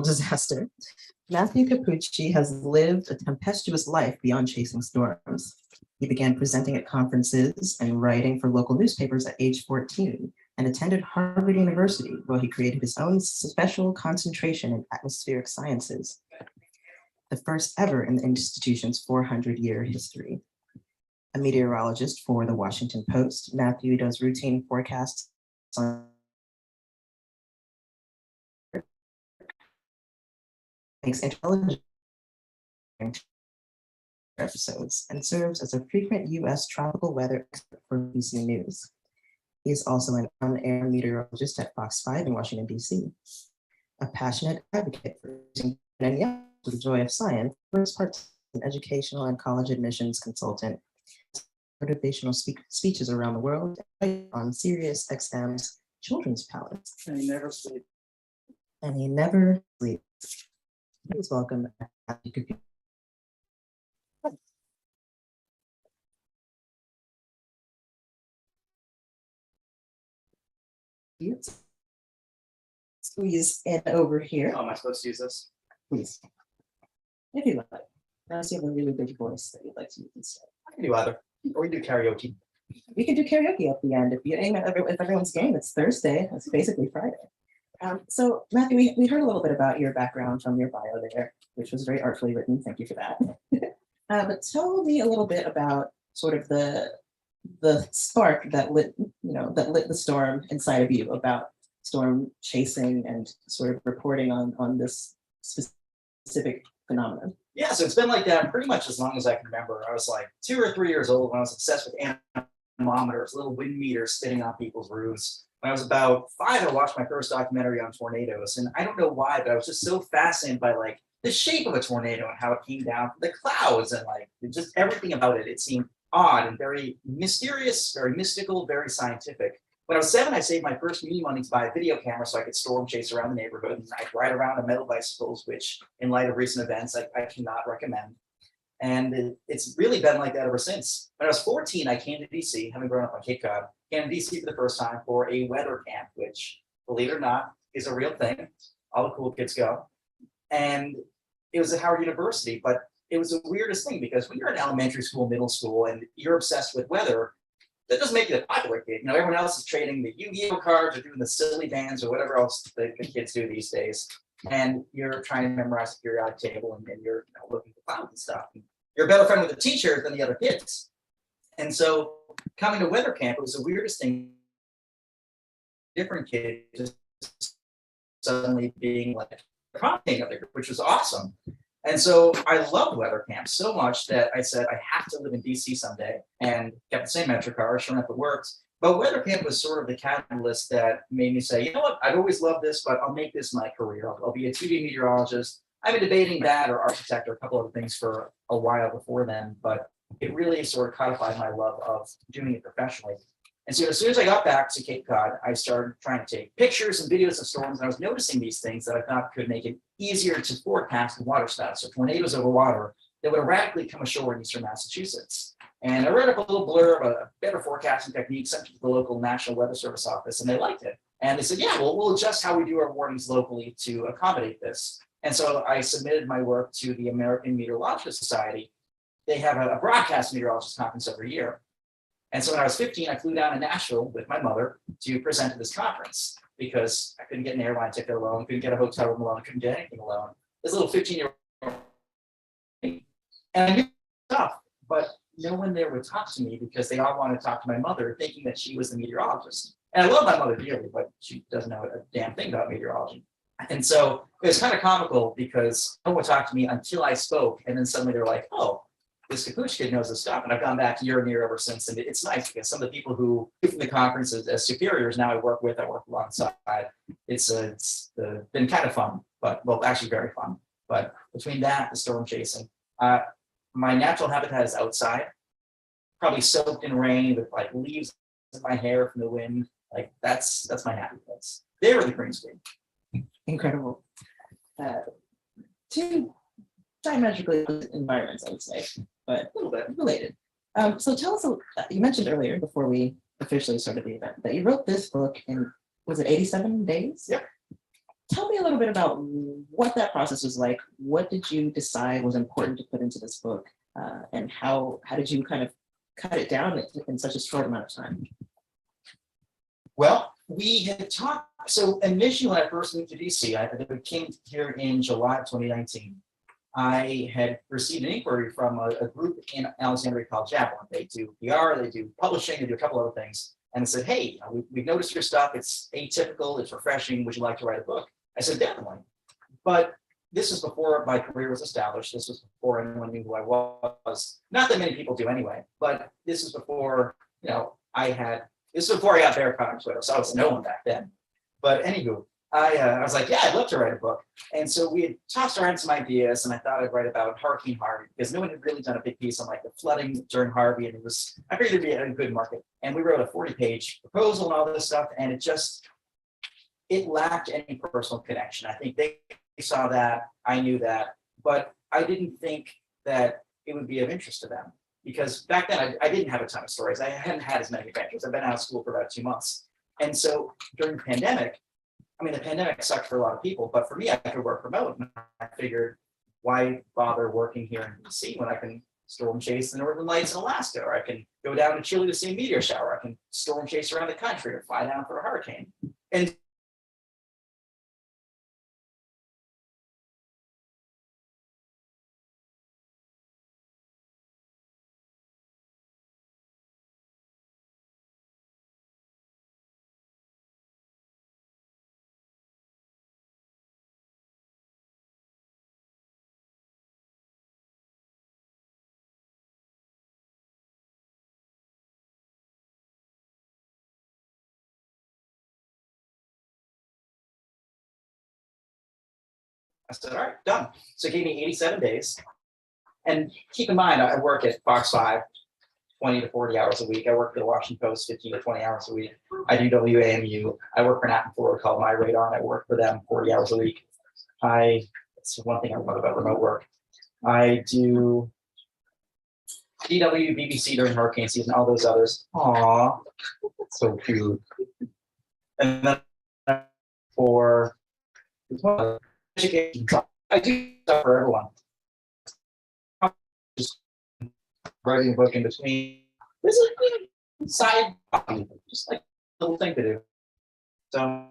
disaster, Matthew Cappucci has lived a tempestuous life beyond chasing storms. He began presenting at conferences and writing for local newspapers at age 14 and attended Harvard University, where he created his own special concentration in atmospheric sciences, the first ever in the institution's 400-year history. A meteorologist for the Washington Post, Matthew does routine forecasts on makes intelligent episodes and serves as a frequent U.S. tropical weather expert for BBC News. He is also an on-air meteorologist at Fox 5 in Washington, D.C. A passionate advocate for the joy of science, first part an educational and college admissions consultant, motivational speeches around the world on Sirius XM's Children's Palace. And he never sleeps. And he never sleeps. Please welcome. Squeeze in over here. How am I supposed to use this? Please. If you like. Unless you have a really big voice that you'd like to use instead. I can do either. Or we do karaoke. We can do karaoke at the end if everyone's game. It's Thursday. It's basically Friday. So Matthew, we heard a little bit about your background from your bio there, which was very artfully written. Thank you for that. But tell me a little bit about sort of the spark that lit the storm inside of you about storm chasing and sort of reporting on this specific phenomenon. Yeah, so it's been like that pretty much as long as I can remember. I was like 2 or 3 years old when I was obsessed with anemometers, little wind meters spinning on people's roofs. When I was about 5, I watched my first documentary on tornadoes, and I don't know why, but I was just so fascinated by like the shape of a tornado and how it came down from the clouds and like just everything about it. It seemed odd and very mysterious, very mystical, very scientific. When I was 7, I saved my first uni money to buy a video camera so I could storm chase around the neighborhood. And I'd ride around on metal bicycles, which in light of recent events, I cannot recommend. And it's really been like that ever since. When I was 14, I came to DC, having grown up on Cape Cod, came to DC for the first time for a weather camp, which, believe it or not, is a real thing. All the cool kids go. And it was at Howard University, but it was the weirdest thing because when you're in elementary school, middle school, and you're obsessed with weather, that doesn't make you a popular kid. You know, everyone else is trading the Yu-Gi-Oh cards or doing the silly bands or whatever else the kids do these days. And you're trying to memorize the periodic table and you're looking for clouds and stuff. And you're a better friend with the teacher than the other kids. And so coming to weather camp, it was the weirdest thing. Different kids just suddenly being like prompting of the group, which was awesome. And so I loved weather camp so much that I said, I have to live in DC someday, and kept the same metro car, sure enough it worked. But weather camp was sort of the catalyst that made me say, you know what, I've always loved this, but I'll make this my career. I'll be a 2D meteorologist. I've been debating that or architect or a couple other things for a while before then, but it really sort of codified my love of doing it professionally. And so as soon as I got back to Cape Cod, I started trying to take pictures and videos of storms, and I was noticing these things that I thought could make it easier to forecast water spouts, so tornadoes over water that would erratically come ashore in eastern Massachusetts. And I read up a little blurb, a better forecasting technique sent to the local National Weather Service office, and they liked it. And they said, yeah, well, we'll adjust how we do our warnings locally to accommodate this. And so I submitted my work to the American Meteorological Society. They have a broadcast meteorologist conference every year. And so when I was 15, I flew down to Nashville with my mother to present at this conference because I couldn't get an airline ticket alone, couldn't get a hotel room alone, couldn't get anything alone. This little 15-year-old, and I knew stuff, but no one there would talk to me because they all wanted to talk to my mother, thinking that she was the meteorologist. And I love my mother dearly, but she doesn't know a damn thing about meteorology. And so it was kind of comical because no one would talk to me until I spoke, and then suddenly they're like, oh, this Cappucci kid knows this stuff. And I've gone back year and year ever since. And it's nice because some of the people who do from the conferences as superiors now I work alongside. It's been kind of fun, but well, actually very fun. But between that, the storm chasing, my natural habitat is outside, probably soaked in rain with like leaves in my hair from the wind. Like that's my happy place. They were the green screen. Incredible. Two diametrically environments, I would say, but a little bit related. So tell us, you mentioned earlier before we officially started the event that you wrote this book in, was it 87 days? Yep. tell me a little bit about what that process was like. What did you decide was important to put into this book? And how did you kind of cut it down in such a short amount of time? Well, we had talked, so initially when I first moved to DC, I came here in July of 2019. I had received an inquiry from a group in Alexandria College, Javelin. They do PR, they do publishing, they do a couple other things. And they said, hey, we've noticed your stuff. It's atypical, it's refreshing. Would you like to write a book? I said, definitely. But this was before my career was established. This was before anyone knew who I was. Not that many people do anyway, but this was before, this was before I got verified on Twitter. So I was no one back then. But anywho, I was like, yeah, I'd love to write a book. And so we had tossed around some ideas, and I thought I'd write about Hurricane Harvey because no one had really done a big piece on like the flooding during Harvey, and I figured it'd be a good market. And we wrote a 40-page proposal and all this stuff, and it lacked any personal connection. I think they saw that, I knew that, but I didn't think that it would be of interest to them because back then I didn't have a ton of stories. I hadn't had as many adventures. I've been out of school for about 2 months. And so during the pandemic, the pandemic sucked for a lot of people, but for me, I could work remote. And I figured, why bother working here in DC when I can storm chase the northern lights in Alaska, or I can go down to Chile to see a meteor shower. I can storm chase around the country or fly down for a hurricane. And I said, all right, done. So it gave me 87 days. And keep in mind, I work at Fox 5, 20 to 40 hours a week. I work for the Washington Post 15 to 20 hours a week. I do WAMU. I work for an app in Florida called My Radar, and I work for them 40 hours a week. It's one thing I love about remote work. I do DW, BBC during hurricane season, all those others. Aw, so cute. And then for education, I do stuff for everyone. Just writing a book in between. This is a side hobby, just like a little thing to do. So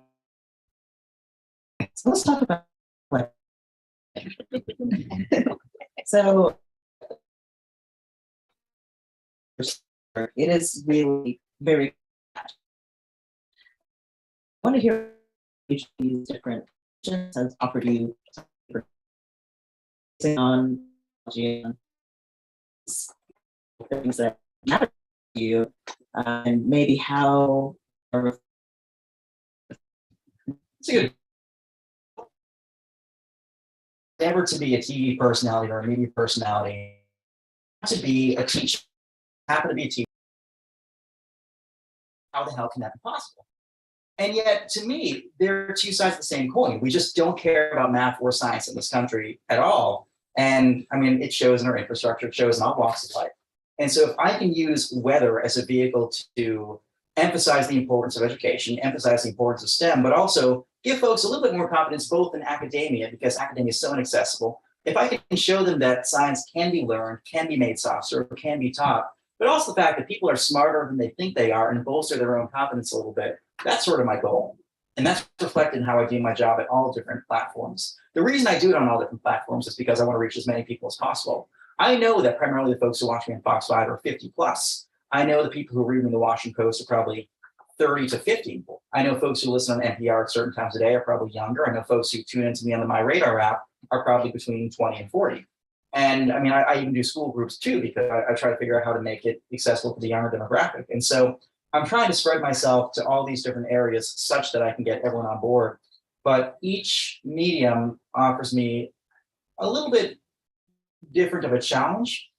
let's talk about so it is really very I want to hear each of these different has offered you on things that matter to you, and maybe how it's good. Never to be a TV personality or a media personality, to be a teacher, happen to be a teacher. How the hell can that be possible? And yet, to me, they're two sides of the same coin. We just don't care about math or science in this country at all. And it shows in our infrastructure, it shows in all walks of life. And so if I can use weather as a vehicle to emphasize the importance of education, emphasize the importance of STEM, but also give folks a little bit more confidence both in academia, because academia is so inaccessible. If I can show them that science can be learned, can be made softer, can be taught, but also the fact that people are smarter than they think they are and bolster their own confidence a little bit, that's sort of my goal. And that's reflected in how I do my job at all different platforms. The reason I do it on all different platforms is because I want to reach as many people as possible. I know that primarily the folks who watch me on Fox 5 are 50 plus. I know the people who read me in the Washington Post are probably 30 to 50. I know folks who listen on NPR at certain times a day are probably younger. I know folks who tune into me on the My Radar app are probably between 20 and 40. And I even do school groups too, because I try to figure out how to make it accessible to the younger demographic. And so I'm trying to spread myself to all these different areas such that I can get everyone on board. But each medium offers me a little bit different of a challenge.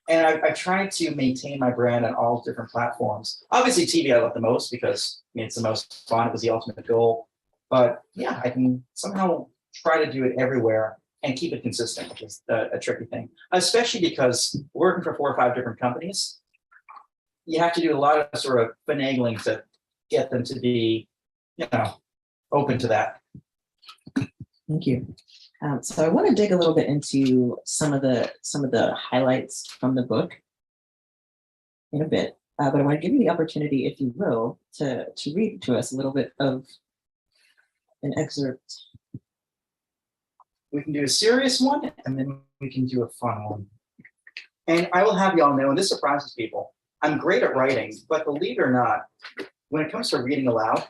And I try to maintain my brand on all different platforms. Obviously, TV I love the most because it's the most fun. It was the ultimate goal. But yeah, I can somehow try to do it everywhere and keep it consistent, which is a tricky thing, especially because working for 4 or 5 different companies, you have to do a lot of sort of finagling to get them to be, open to that. Thank you. So I want to dig a little bit into some of the highlights from the book in a bit, but I want to give you the opportunity, if you will, to read to us a little bit of an excerpt. We can do a serious one, and then we can do a fun one. And I will have y'all know, and this surprises people, I'm great at writing, but believe it or not, when it comes to reading aloud,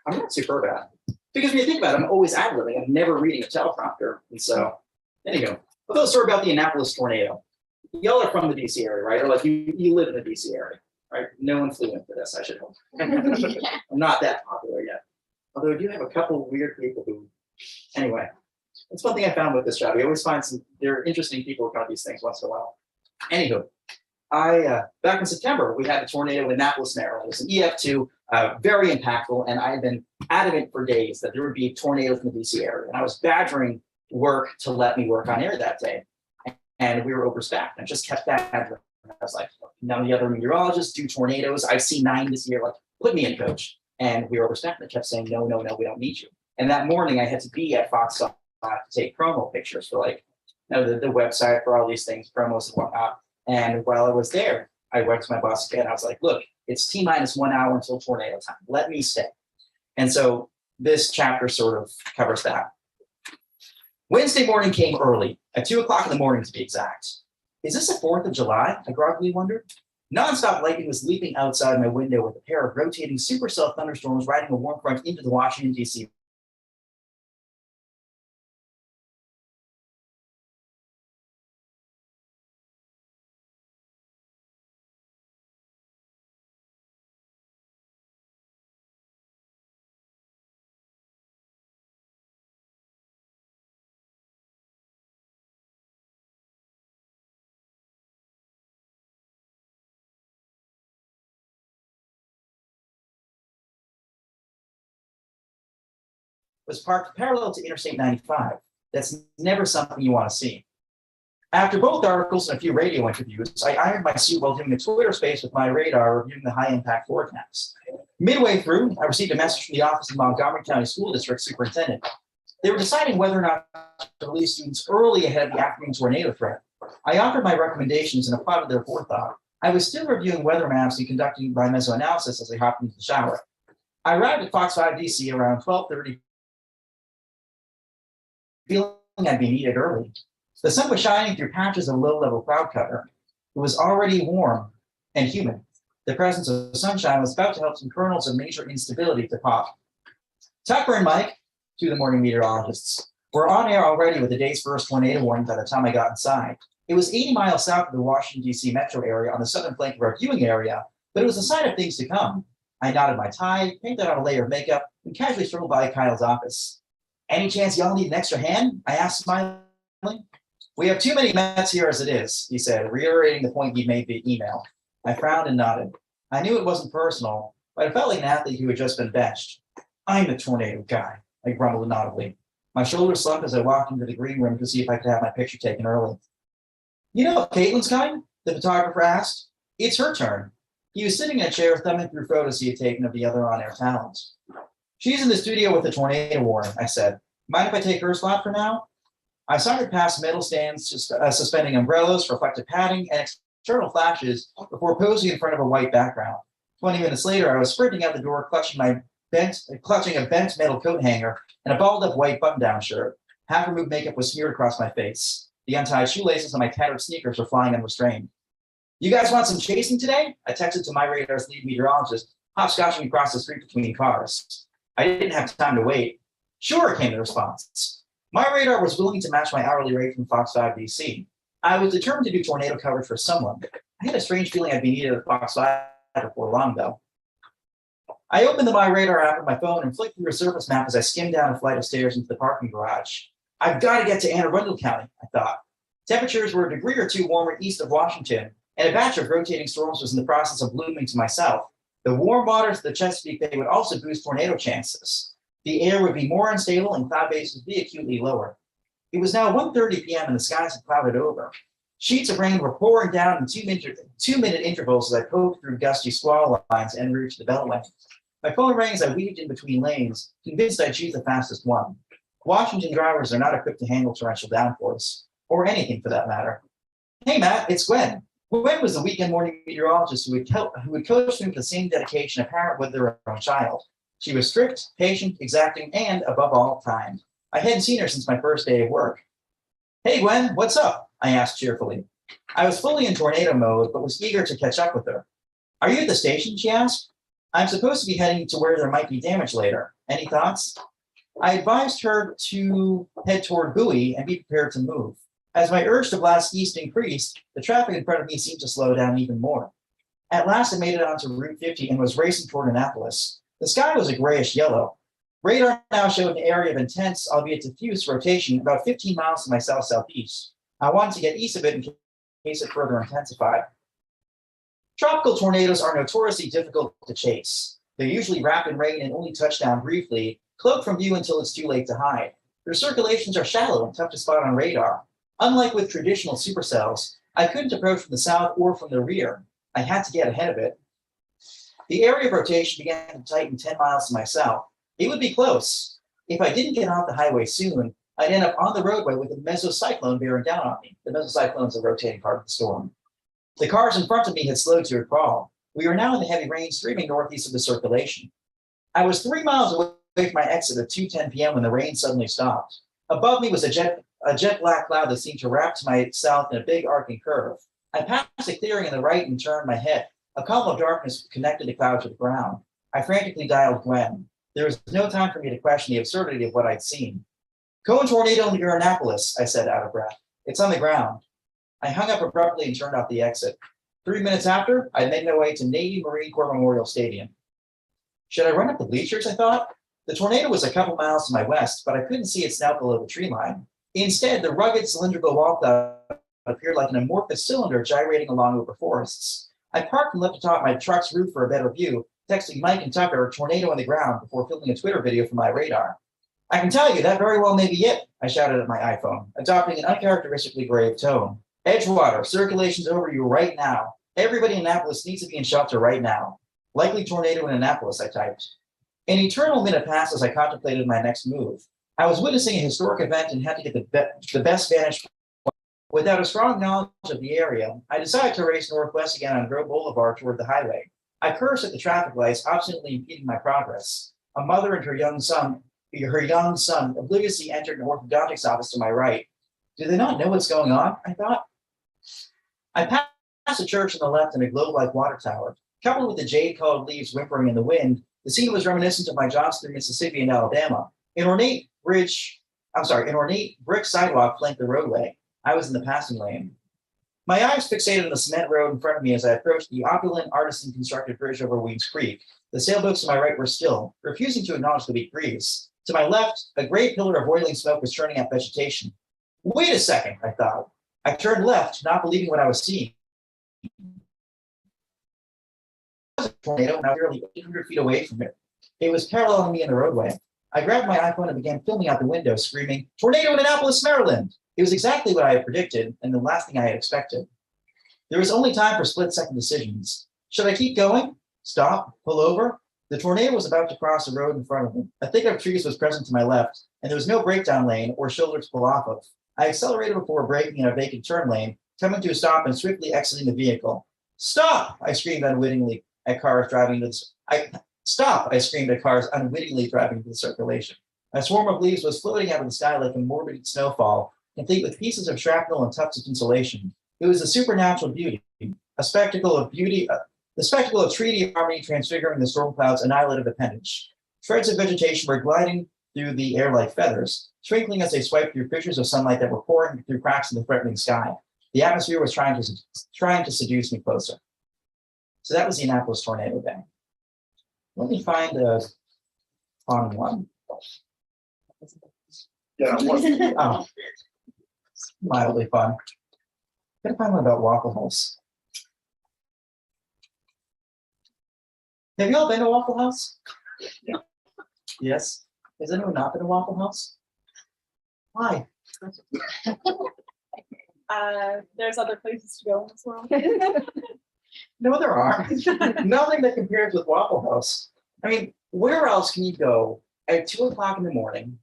I'm not superb at it. Because when you think about it, I'm always ad-libbing. I'm never reading a teleprompter. And so, there you go. A little story about the Annapolis tornado. Y'all are from the DC area, right? Or like you live in the DC area, right? No one flew into this, I should hope. I'm not that popular yet. Although I do have a couple weird people who, anyway, that's one thing I found with this job. You always find there are interesting people about these things once in a while. Anywho, back in September, we had a tornado in Annapolis, Maryland. It was an EF2, very impactful, and I had been adamant for days that there would be tornadoes in the DC area. And I was badgering work to let me work on air that day. And we were overstaffed. I just kept badgering. I was like, none of the other meteorologists do tornadoes. I've seen 9 this year. Like, put me in, coach. And we were overstaffed. And they kept saying, no, we don't need you. And that morning, I had to be at Fox 5 to take promo pictures for the website for all these things, promos and whatnot. And while I was there, I went to my boss again. I was like, look, it's T-minus 1 hour until tornado time. Let me stay. And so this chapter sort of covers that. Wednesday morning came early, at 2 o'clock in the morning to be exact. Is this the 4th of July? I groggily wondered. Nonstop lightning was leaping outside my window with a pair of rotating supercell thunderstorms riding a warm front into the Washington, D.C. was parked parallel to Interstate 95. That's never something you want to see. After both articles and a few radio interviews, I ironed my suit while doing a Twitter space with my radar reviewing the high-impact forecast. Midway through, I received a message from the office of Montgomery County School District Superintendent. They were deciding whether or not to release students early ahead of the afternoon tornado threat. I offered my recommendations and applauded their forethought. I was still reviewing weather maps and conducting my mesoanalysis as I hopped into the shower. I arrived at Fox 5 DC around 12:30, feeling I'd be needed early. The sun was shining through patches of low-level cloud cover. It was already warm and humid. The presence of sunshine was about to help some kernels of major instability to pop. Tucker and Mike, 2 of the morning meteorologists, were on air already with the day's first tornado warning by the time I got inside. It was 80 miles south of the Washington, D.C. metro area on the southern flank of our viewing area, but it was a sign of things to come. I knotted my tie, painted on a layer of makeup, and casually strolled by Kyle's office. Any chance y'all need an extra hand? I asked, smiling. We have too many Mets here as it is, he said, reiterating the point he'd made via email. I frowned and nodded. I knew it wasn't personal, but I felt like an athlete who had just been benched. I'm the tornado guy, I grumbled inaudibly. My shoulders slumped as I walked into the green room to see if I could have my picture taken early. You know if Caitlin's coming? The photographer asked. It's her turn. He was sitting in a chair thumbing through photos he had taken of the other on-air talents. She's in the studio with the tornado warning, I said. Mind if I take her spot for now? I sauntered past metal stands suspending umbrellas, reflective padding, and external flashes before posing in front of a white background. 20 minutes later, I was sprinting out the door, clutching a bent metal coat hanger and a balled-up white button-down shirt. Half-removed makeup was smeared across my face. The untied shoelaces on my tattered sneakers were flying unrestrained. You guys want some chasing today? I texted to my radar's lead meteorologist, hopscotching across the street between cars. I didn't have time to wait. Sure, came the response. My radar was willing to match my hourly rate from Fox 5 DC. I was determined to do tornado coverage for someone. I had a strange feeling I'd be needed at Fox 5 before long, though. I opened the My Radar app on my phone and flicked through a surface map as I skimmed down a flight of stairs into the parking garage. I've got to get to Anne Arundel County, I thought. Temperatures were a degree or two warmer east of Washington, and a batch of rotating storms was in the process of blooming to my south. The warm waters of the Chesapeake Bay would also boost tornado chances. The air would be more unstable and cloud bases would be acutely lower. It was now 1:30 p.m. and the skies had clouded over. Sheets of rain were pouring down in two-minute intervals as I poked through gusty squall lines en route to the Beltway. My phone rang as I weaved in between lanes, convinced I'd choose the fastest one. Washington drivers are not equipped to handle torrential downpours, or anything for that matter. Hey, Matt, it's Gwen. Gwen was the weekend morning meteorologist who would coach me with the same dedication a parent would their own child. She was strict, patient, exacting, and, above all, kind. I hadn't seen her since my first day of work. Hey, Gwen, what's up? I asked cheerfully. I was fully in tornado mode, but was eager to catch up with her. Are you at the station? She asked. I'm supposed to be heading to where there might be damage later. Any thoughts? I advised her to head toward Bowie and be prepared to move. As my urge to blast east increased, the traffic in front of me seemed to slow down even more. At last, I made it onto Route 50 and was racing toward Annapolis. The sky was a grayish yellow. Radar now showed an area of intense, albeit diffuse, rotation about 15 miles to my south-southeast. I wanted to get east of it in case it further intensified. Tropical tornadoes are notoriously difficult to chase. They're usually wrapped in rain and only touch down briefly, cloaked from view until it's too late to hide. Their circulations are shallow and tough to spot on radar. Unlike with traditional supercells, I couldn't approach from the south or from the rear. I had to get ahead of it. The area of rotation began to tighten 10 miles to my south. It would be close. If I didn't get off the highway soon, I'd end up on the roadway with a mesocyclone bearing down on me. The mesocyclone is a rotating part of the storm. The cars in front of me had slowed to a crawl. We were now in the heavy rain streaming northeast of the circulation. I was 3 miles away from my exit at 2:10 p.m. when the rain suddenly stopped. Above me was a jet black cloud that seemed to wrap to my south in a big arcing curve. I passed a clearing on the right and turned my head. A column of darkness connected the cloud to the ground. I frantically dialed Gwen. There was no time for me to question the absurdity of what I'd seen. Cone tornado near Annapolis, I said out of breath. It's on the ground. I hung up abruptly and turned off the exit. 3 minutes after, I made my way to Navy Marine Corps Memorial Stadium. Should I run up the bleachers, I thought? The tornado was a couple miles to my west, but I couldn't see its snout below the tree line. Instead, the rugged cylindrical wall cloud appeared like an amorphous cylinder gyrating along over forests. I parked and left atop my truck's roof for a better view, texting Mike and Tucker, tornado on the ground, before filming a Twitter video from my radar. I can tell you, that very well may be it, I shouted at my iPhone, adopting an uncharacteristically grave tone. Edgewater, circulation's over you right now. Everybody in Annapolis needs to be in shelter right now. Likely tornado in Annapolis, I typed. An eternal minute passed as I contemplated my next move. I was witnessing a historic event and had to get the best vantage point. Without a strong knowledge of the area, I decided to race northwest again on Grove Boulevard toward the highway. I cursed at the traffic lights, obstinately impeding my progress. A mother and her young son obliviously entered an orthodontics office to my right. Do they not know what's going on? I thought. I passed a church on the left and a globe-like water tower. Coupled with the jade-colored leaves whimpering in the wind, the scene was reminiscent of my jaunts through Mississippi and Alabama. An ornate brick sidewalk flanked the roadway. I was in the passing lane. My eyes fixated on the cement road in front of me as I approached the opulent artisan-constructed bridge over Weeds Creek. The sailboats to my right were still, refusing to acknowledge the weak breeze. To my left, a great pillar of boiling smoke was churning out vegetation. Wait a second, I thought. I turned left, not believing what I was seeing. It was a tornado, and I was nearly 800 feet away from it. It was paralleling me in the roadway. I grabbed my iPhone and began filming out the window, screaming, "Tornado in Annapolis, Maryland!" It was exactly what I had predicted, and the last thing I had expected. There was only time for split-second decisions. Should I keep going? Stop? Pull over? The tornado was about to cross the road in front of me. A thicket of trees was present to my left, and there was no breakdown lane or shoulder to pull off of. I accelerated before braking in a vacant turn lane, coming to a stop and swiftly exiting the vehicle. Stop! I screamed unwittingly at cars driving into the Stop! I screamed at cars unwittingly driving into the circulation. A swarm of leaves was floating out of the sky like a morbid snowfall, complete with pieces of shrapnel and tufts of insulation. It was a supernatural beauty, a spectacle of beauty, the spectacle of treaty harmony transfiguring the storm cloud's annihilative appendage. Shreds of vegetation were gliding through the air like feathers, twinkling as they swiped through fissures of sunlight that were pouring through cracks in the threatening sky. The atmosphere was trying to seduce me closer. So that was the Annapolis tornado day. Let me find a fun one. Yeah, Oh, mildly fun. Gotta find one about Waffle House. Have you all been to Waffle House? Yeah. Yes. Has anyone not been to Waffle House? Why? There's other places to go in this world. No, there aren't. Nothing that compares with Waffle House. I mean, where else can you go at 2 o'clock in the morning,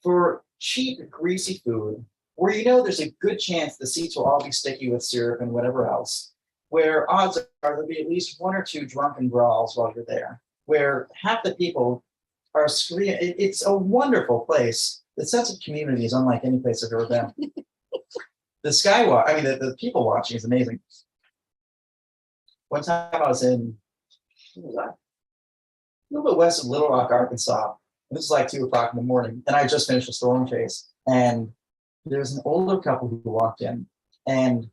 for cheap, greasy food, where you know there's a good chance the seats will all be sticky with syrup and whatever else, where odds are there'll be at least one or two drunken brawls while you're there, where half the people are screaming. It's a wonderful place. The sense of community is unlike any place I've ever been. The skywalk, I mean, the people watching is amazing. One time I was in, where was I? A little bit west of Little Rock, Arkansas. This is like 2 o'clock in the morning, and I just finished a storm chase. And there was an older couple who walked in, and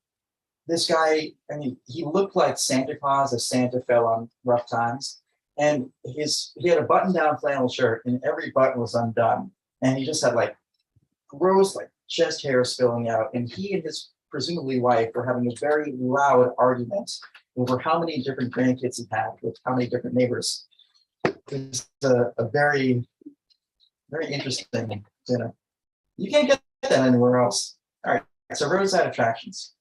this guy, I mean, he looked like Santa Claus if Santa fell on rough times. And he had a button-down flannel shirt, and every button was undone. And he just had like gross, like chest hair spilling out. And he and his presumably wife were having a very loud argument over how many different grandkids he had with how many different neighbors. It's a very, very interesting dinner. You can't get that anywhere else. All right, so roadside attractions.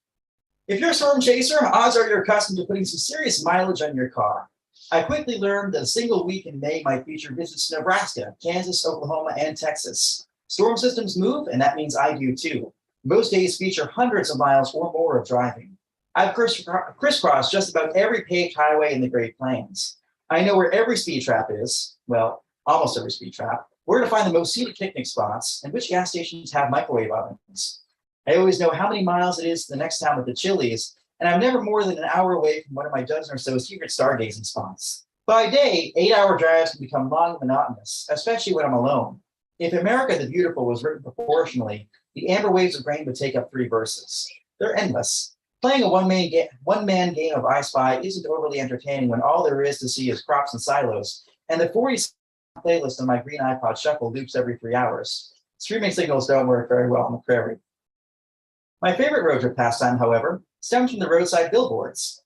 If you're a storm chaser, odds are you're accustomed to putting some serious mileage on your car. I quickly learned that a single week in May might feature visits to Nebraska, Kansas, Oklahoma, and Texas. Storm systems move, and that means I do too. Most days feature hundreds of miles or more of driving. I've crisscrossed just about every paved highway in the Great Plains. I know where every speed trap is, well, almost every speed trap, where to find the most scenic picnic spots, and which gas stations have microwave ovens. I always know how many miles it is to the next town with the Chili's, and I'm never more than an hour away from one of my dozen or so secret stargazing spots. By day, 8-hour drives can become long and monotonous, especially when I'm alone. If America the Beautiful was written proportionally, the Amber Waves of Grain would take up 3 verses. They're endless. Playing a one-man game of I Spy isn't overly entertaining when all there is to see is crops and silos, and the 40 playlist on my green iPod Shuffle loops every 3 hours. Streaming signals don't work very well on the prairie. My favorite road trip pastime, however, stems from the roadside billboards.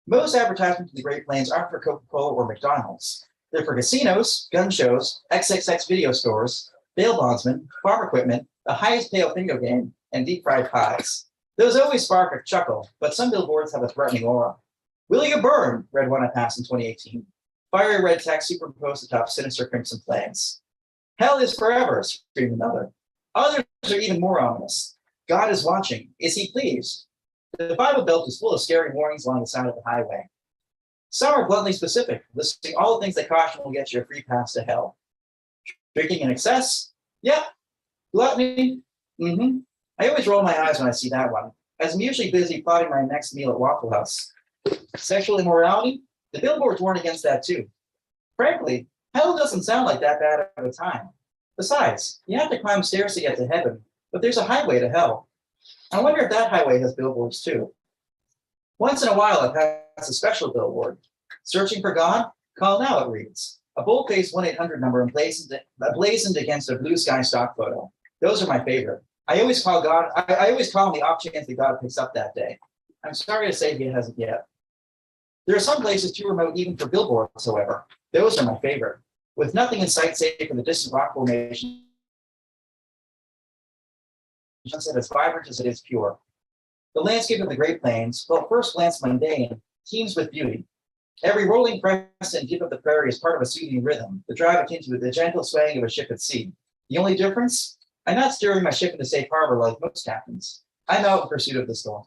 Most advertisements in the Great Plains aren't for Coca-Cola or McDonald's. They're for casinos, gun shows, XXX video stores, bail bondsmen, farm equipment, the highest payout bingo game, and deep fried pies. Those always spark a chuckle, but some billboards have a threatening aura. Will you burn? Read one I passed in 2018. Fiery red text superimposed atop sinister crimson flags. Hell is forever, screamed another. Others are even more ominous. God is watching. Is he pleased? The Bible Belt is full of scary warnings along the side of the highway. Some are bluntly specific, listing all the things that caution will get you a free pass to hell. Drinking in excess? Yep. Gluttony? Mm-hmm. I always roll my eyes when I see that one, as I'm usually busy plotting my next meal at Waffle House. Sexual immorality? The billboards warn against that too. Frankly, hell doesn't sound like that bad at a time. Besides, you have to climb stairs to get to heaven, but there's a highway to hell. I wonder if that highway has billboards too. Once in a while, I pass a special billboard. Searching for God? Call now, it reads. A bold-faced 1-800 number emblazoned against a blue sky stock photo. Those are my favorite. I always call God. I always call him the off chance that God picks up that day. I'm sorry to say he hasn't yet. There are some places too remote even for billboards, however. Those are my favorite. With nothing in sight save for the distant rock formation, as vibrant as it is pure. The landscape of the Great Plains, though at first glance mundane, teems with beauty. Every rolling crest and dip of the prairie is part of a soothing rhythm, the drive akin to the gentle swaying of a ship at sea. The only difference? I'm not steering my ship into safe harbor like most captains. I'm out in pursuit of the storm.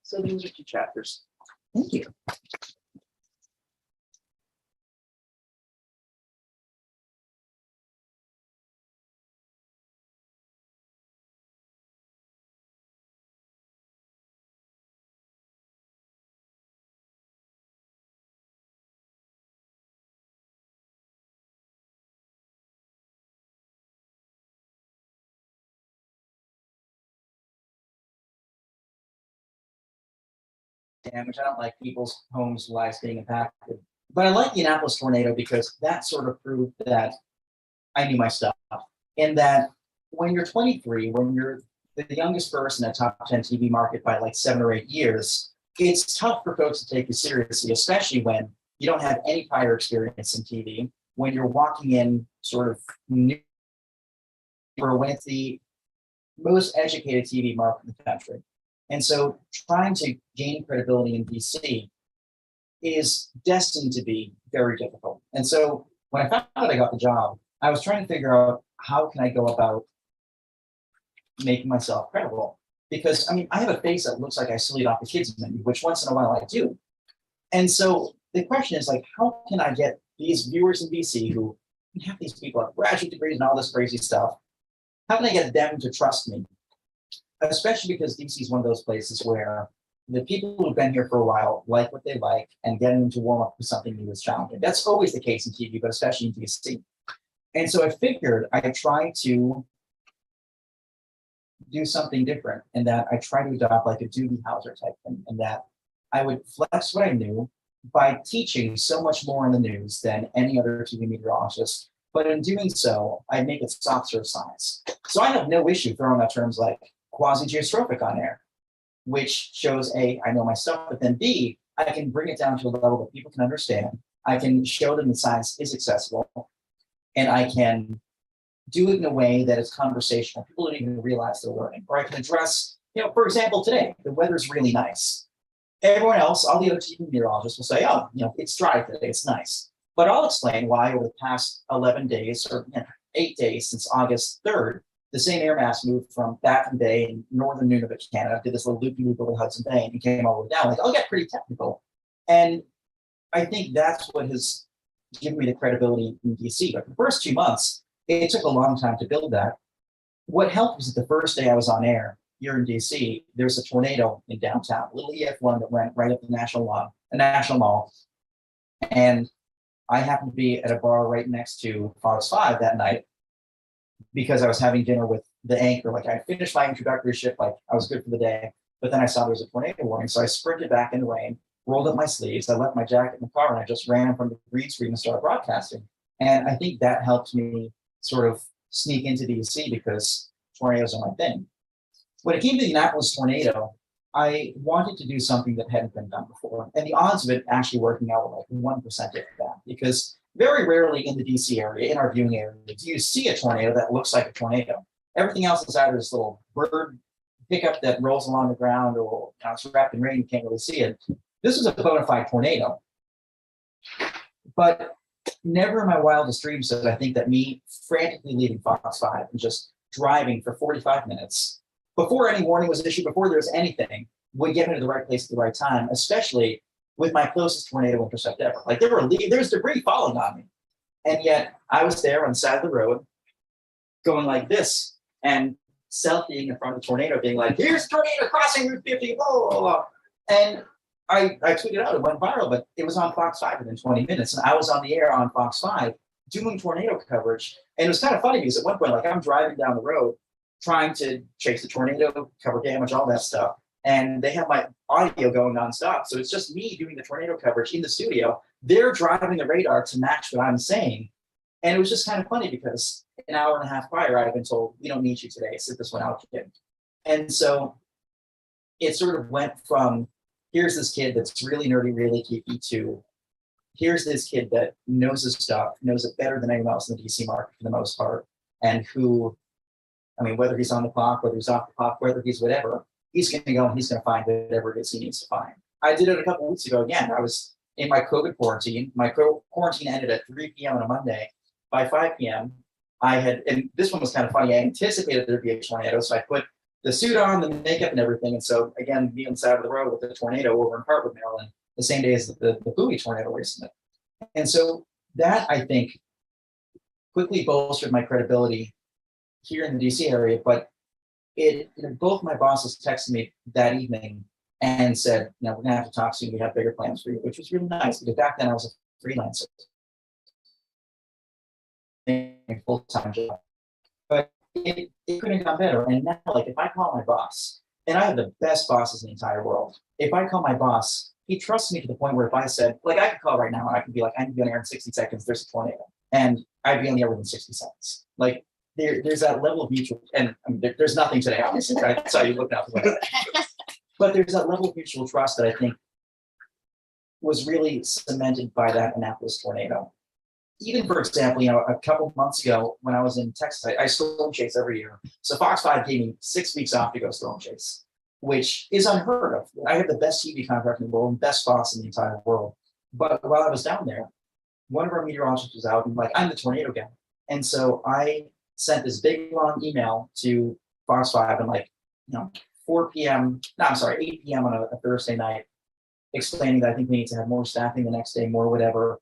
So these are 2 chapters. Thank you. Damage. I don't like people's homes' lives being impacted. But I like the Annapolis tornado because that sort of proved that I knew my stuff. And that when you're 23, when you're the youngest person in a top 10 TV market by like 7 or 8 years, it's tough for folks to take you seriously, especially when you don't have any prior experience in TV, when you're walking in sort of new, or when it's the most educated TV market in the country. And so trying to gain credibility in DC is destined to be very difficult. And so when I found out I got the job, I was trying to figure out how can I go about making myself credible? Because I mean, I have a face that looks like I slid off the kids menu, which once in a while I do. And so the question is like, how can I get these viewers in DC who have these people have graduate degrees and all this crazy stuff? How can I get them to trust me? Especially because DC is one of those places where the people who've been here for a while like what they like, and getting them to warm up with something new is challenging. That's always the case in TV, but especially in DC. And so I figured I'd try to do something different, and that I try to adopt like a Doogie Howser type thing, and that I would flex what I knew by teaching so much more in the news than any other TV meteorologist. But in doing so, I make it soft serve science. So I have no issue throwing out terms like quasi-geostrophic on air, which shows A, I know my stuff, but then B, I can bring it down to a level that people can understand. I can show them that science is accessible, and I can do it in a way that is conversational. People don't even realize they're learning. Or I can address, for example, today, the weather's really nice. Everyone else, all the other TV meteorologists will say, oh, it's dry today, it's nice. But I'll explain why over the past 11 days or 8 days since August 3rd, the same air mass moved from Baffin Bay in northern Nunavut, Canada, did this little loop-de-loop over Hudson Bay and came all the way down. Like, I'll get pretty technical. And I think that's what has given me the credibility in DC. But the first 2 months, it took a long time to build that. What helped was that the first day I was on air here in DC, there was a tornado in downtown, a little EF1 that went right up the National Mall. And I happened to be at a bar right next to Fox 5 that night because I was having dinner with the anchor. Like, I finished my introductory shift, like I was good for the day, but then I saw there was a tornado warning. So I sprinted back in the rain, rolled up my sleeves, I left my jacket in the car, and I just ran from the green screen and started broadcasting. And I think that helped me sort of sneak into DC because tornadoes are my thing. When it came to the Annapolis tornado, I wanted to do something that hadn't been done before. And the odds of it actually working out were like 1% of that, because very rarely in the DC area, in our viewing area, do you see a tornado that looks like a tornado. Everything else is either this little bird pickup that rolls along the ground, or it's wrapped in rain, you can't really see it. This was a bona fide tornado. But never in my wildest dreams did I think that me frantically leaving Fox 5 and just driving for 45 minutes before any warning was issued, before there was anything, would get me to the right place at the right time, especially with my closest tornado intercept ever. Like, there's debris falling on me. And yet I was there on the side of the road going like this and selfieing in front of the tornado, being like, here's a tornado crossing Route 50, blah, blah, blah. And I tweeted out, it went viral, but it was on Fox 5 within 20 minutes. And I was on the air on Fox 5 doing tornado coverage. And it was kind of funny because at one point, like, I'm driving down the road trying to chase the tornado, cover damage, all that stuff. And they have my audio going nonstop. So it's just me doing the tornado coverage in the studio. They're driving the radar to match what I'm saying. And it was just kind of funny because an hour and a half prior, I'd been told, we don't need you today, sit this one out, kid. And so it sort of went from, here's this kid that's really nerdy, really geeky, to here's this kid that knows his stuff, knows it better than anyone else in the DC market for the most part, and who, I mean, whether he's on the clock, whether he's off the clock, whether he's whatever, he's going to go and he's going to find whatever it is he needs to find. I did it a couple of weeks ago again. I was in my COVID quarantine. My quarantine ended at 3 p.m. on a Monday. By 5 p.m., I had, and this one was kind of funny, I anticipated there'd be a tornado, so I put the suit on, the makeup and everything. And so again, being on the side of the road with the tornado over in Hartwood, Maryland, the same day as the Bowie tornado recently. And so that, I think, quickly bolstered my credibility here in the DC area. But both my bosses texted me that evening and said, we're gonna have to talk soon. We have bigger plans for you, which was really nice because back then I was a freelancer, a full-time job. But it couldn't have gone better. And now, like, if I call my boss, and I have the best bosses in the entire world, if I call my boss, he trusts me to the point where if I said, like, I could call right now and I could be like, I need to be on air in 60 seconds, there's a tornado. And I'd be on the air within 60 seconds. Like, there's that level of mutual, and I mean, there's nothing today, obviously. I saw you looking out the window. But there's that level of mutual trust that I think was really cemented by that Annapolis tornado. Even, for example, a couple months ago when I was in Texas, I storm chase every year. So Fox 5 gave me 6 weeks off to go storm chase, which is unheard of. I have the best TV contract in the world and best boss in the entire world. But while I was down there, one of our meteorologists was out and like, I'm the tornado guy. And so I sent this big long email to Fox 5 and 4 p.m. No, I'm sorry, 8 p.m. on a Thursday night, explaining that I think we need to have more staffing the next day, more whatever,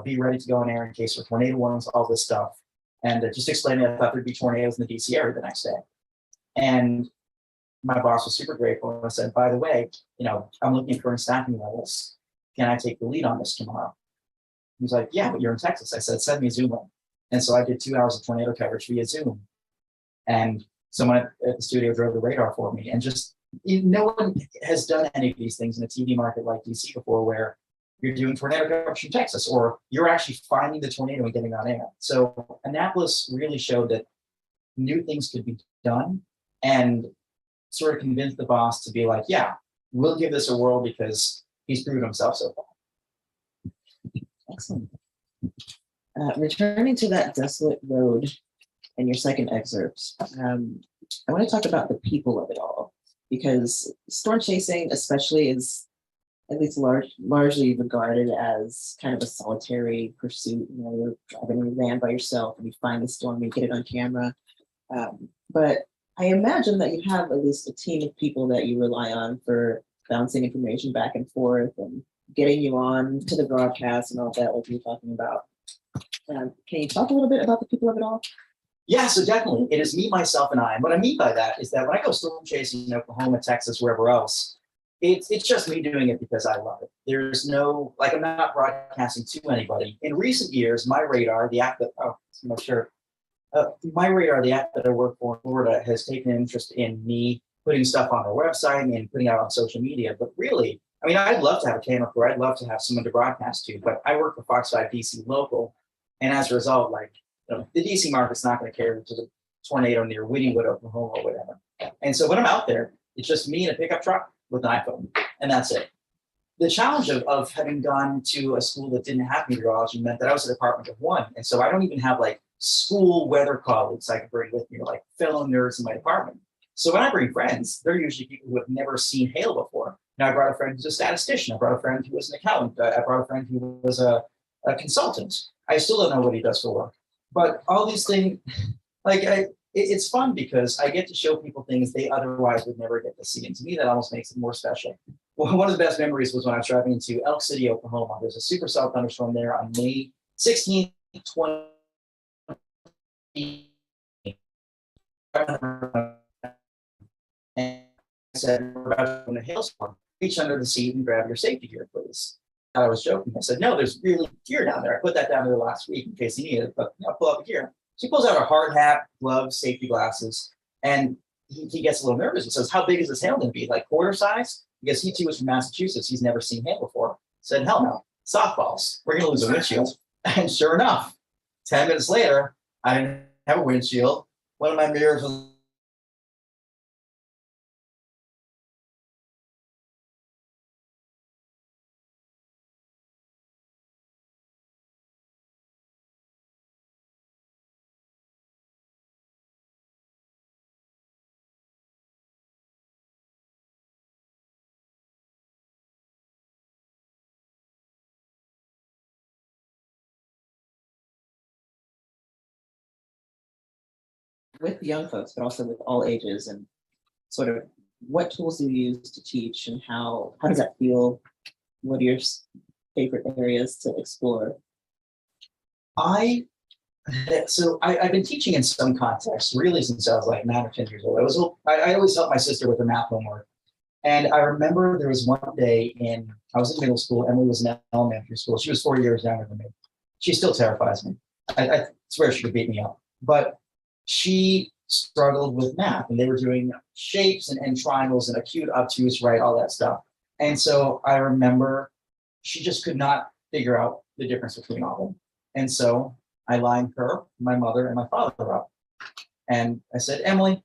be ready to go on air in case of tornado warnings, all this stuff. And just explaining I thought there'd be tornadoes in the DC area the next day. And my boss was super grateful and said, by the way, I'm looking for staffing levels. Can I take the lead on this tomorrow? He was like, yeah, but you're in Texas. I said, send me a Zoom link. And so I did 2 hours of tornado coverage via Zoom. And someone at the studio drove the radar for me. And just no one has done any of these things in a TV market like DC before, where you're doing tornado coverage from Texas, or you're actually finding the tornado and getting on air. So Annapolis really showed that new things could be done, and sort of convinced the boss to be like, yeah, we'll give this a whirl because he's proven himself so far. Excellent. Returning to that desolate road in your second excerpt, I want to talk about the people of it all, because storm chasing especially is at least largely regarded as kind of a solitary pursuit. You're driving a van by yourself and you find the storm, you get it on camera. But I imagine that you have at least a team of people that you rely on for bouncing information back and forth and getting you on to the broadcast and all that, like you're talking about. Can you talk a little bit about the people of it all? Yeah, so definitely. It is me, myself, and I. And what I mean by that is that when I go storm chasing in Oklahoma, Texas, wherever else, it's just me doing it because I love it. There's no, I'm not broadcasting to anybody. In recent years, my radar, the app that, I'm not sure, my radar, the app that I work for in Florida, has taken an interest in me putting stuff on their website and putting out on social media. But really, I'd love to have a camera crew. I'd love to have someone to broadcast to, but I work for Fox 5 DC local. And as a result, the DC market's not going to care to the tornado near Wynnewood, Oklahoma, or whatever. And so when I'm out there, it's just me in a pickup truck with an iPhone, and that's it. The challenge of having gone to a school that didn't have meteorology meant that I was a department of one. And so I don't even have school weather colleagues I could bring with me, or fellow nerds in my department. So when I bring friends, they're usually people who have never seen hail before. Now, I brought a friend who's a statistician. I brought a friend who was an accountant. I brought a friend who was a consultant. I still don't know what he does for work. But all these things, it's fun because I get to show people things they otherwise would never get to see. And to me, that almost makes it more special. Well, one of the best memories was when I was driving into Elk City, Oklahoma. There's a supercell thunderstorm there on May 16th, 20. And I said, we're about to go in a hailstorm. Reach under the seat and grab your safety gear, please. I was joking. I said, no, there's really gear down there. I put that down there last week in case you need it, but pull out the gear. So he pulls out a hard hat, gloves, safety glasses, and he gets a little nervous and says, how big is this hail going to be? Quarter size? Because he too was from Massachusetts. He's never seen hail before. I said, hell no, softballs. We're going to lose a windshield. And sure enough, 10 minutes later, I didn't have a windshield. One of my mirrors was with young folks, but also with all ages, and sort of what tools do you use to teach, and how does that feel? What are your favorite areas to explore? I've been teaching in some contexts really since I was 9 or 10 years old. I always helped my sister with her math homework. And I remember there was one day I was in middle school, Emily was in elementary school. She was 4 years younger than me. She still terrifies me. I swear she could beat me up. But she struggled with math, and they were doing shapes and triangles and acute, obtuse, right, all that stuff. And so I remember she just could not figure out the difference between all of them. And so I lined her, my mother, and my father up. And I said, Emily,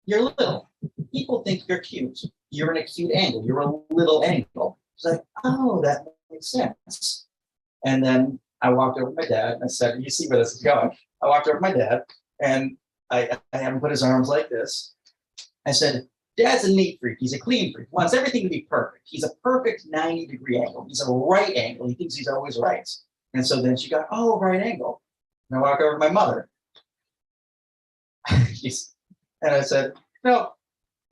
you're little. People think you're cute. You're an acute angle. You're a little angle. She's like, oh, that makes sense. And then I walked over to my dad and I said, you see where this is going. I walked over to my dad and I had him put his arms like this. I said, Dad's a neat freak. He's a clean freak. He wants everything to be perfect. He's a perfect 90-degree angle. He's a right angle. He thinks he's always right. And so then she got, oh, right angle. And I walked over to my mother. And I said, no,